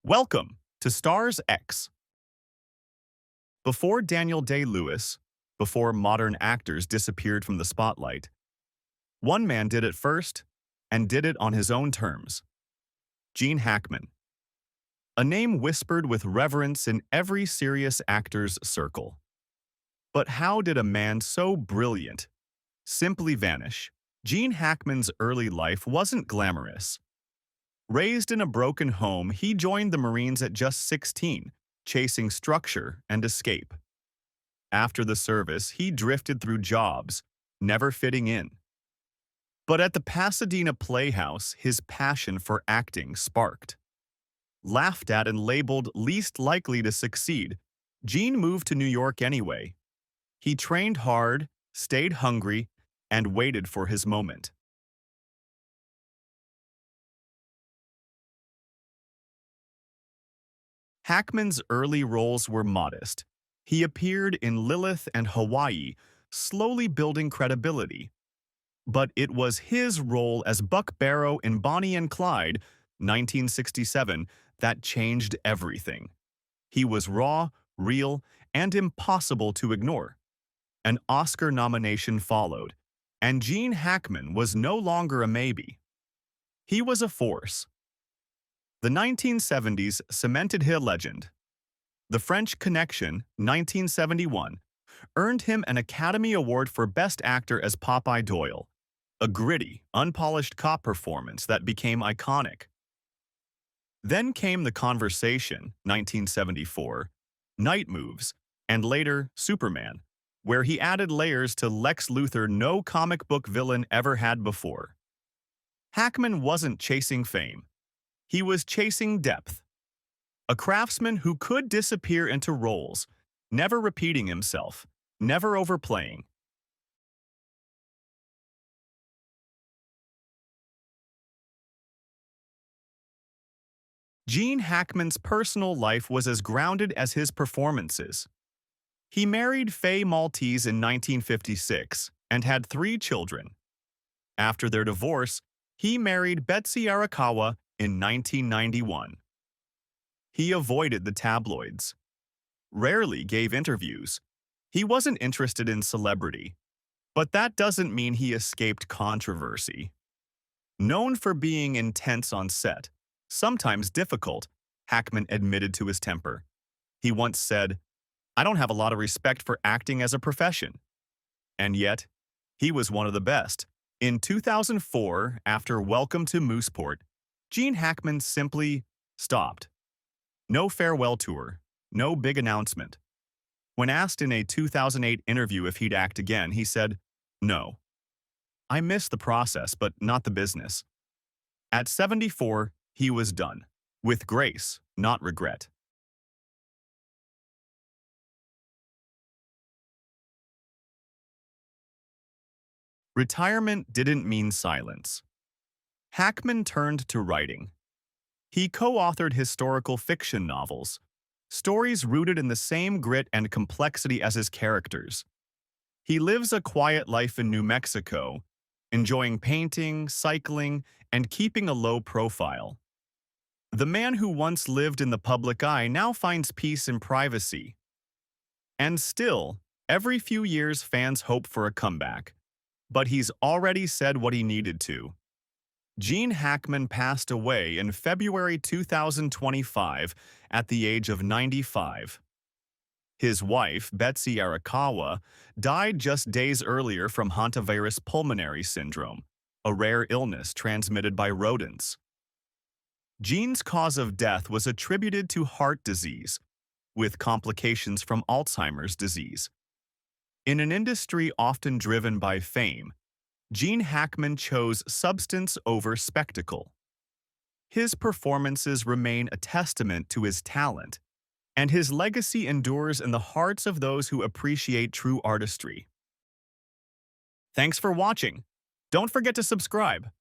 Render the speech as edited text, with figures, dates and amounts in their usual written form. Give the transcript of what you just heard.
Welcome to StarsX. Before Daniel Day-Lewis, before modern actors disappeared from the spotlight, one man did it first and did it on his own terms. Gene Hackman. A name whispered with reverence in every serious actor's circle. But how did a man so brilliant simply vanish? Gene Hackman's early life wasn't glamorous. Raised in a broken home, he joined the Marines at just 16, chasing structure and escape. After the service, he drifted through jobs, never fitting in. But at the Pasadena Playhouse, his passion for acting sparked. Laughed at and labeled least likely to succeed, Gene moved to New York anyway. He trained hard, stayed hungry, and waited for his moment. Hackman's early roles were modest. He appeared in Lilith and Hawaii, slowly building credibility. But it was his role as Buck Barrow in Bonnie and Clyde, 1967, that changed everything. He was raw, real, and impossible to ignore. An Oscar nomination followed, and Gene Hackman was no longer a maybe. He was a force. The 1970s cemented his legend. The French Connection, 1971, earned him an Academy Award for Best Actor as Popeye Doyle, a gritty, unpolished cop performance that became iconic. Then came The Conversation, 1974, Night Moves, and later Superman, where he added layers to Lex Luthor no comic book villain ever had before. Hackman wasn't chasing fame. He was chasing depth. A craftsman who could disappear into roles, never repeating himself, never overplaying. Gene Hackman's personal life was as grounded as his performances. He married Faye Maltese in 1956 and had 3 children. After their divorce, he married Betsy Arakawa in 1991. He avoided the tabloids, rarely gave interviews. He wasn't interested in celebrity, but that doesn't mean he escaped controversy. Known for being intense on set, sometimes difficult, Hackman admitted to his temper. He once said, "I don't have a lot of respect for acting as a profession." And yet, he was one of the best. In 2004, after Welcome to Mooseport, Gene Hackman simply stopped. No farewell tour, no big announcement. When asked in a 2008 interview if he'd act again, he said, "No. I miss the process, but not the business." At 74, he was done. With grace, not regret. Retirement didn't mean silence. Hackman turned to writing. He co-authored historical fiction novels, stories rooted in the same grit and complexity as his characters. He lives a quiet life in New Mexico, enjoying painting, cycling, and keeping a low profile. The man who once lived in the public eye now finds peace in privacy. And still, every few years fans hope for a comeback. But he's already said what he needed to. Gene Hackman passed away in February 2025 at the age of 95. His wife, Betsy Arakawa, died just days earlier from hantavirus pulmonary syndrome, a rare illness transmitted by rodents. Gene's cause of death was attributed to heart disease, with complications from Alzheimer's disease. In an industry often driven by fame, Gene Hackman chose substance over spectacle. His performances remain a testament to his talent, and his legacy endures in the hearts of those who appreciate true artistry. Thanks for watching. Don't forget to subscribe.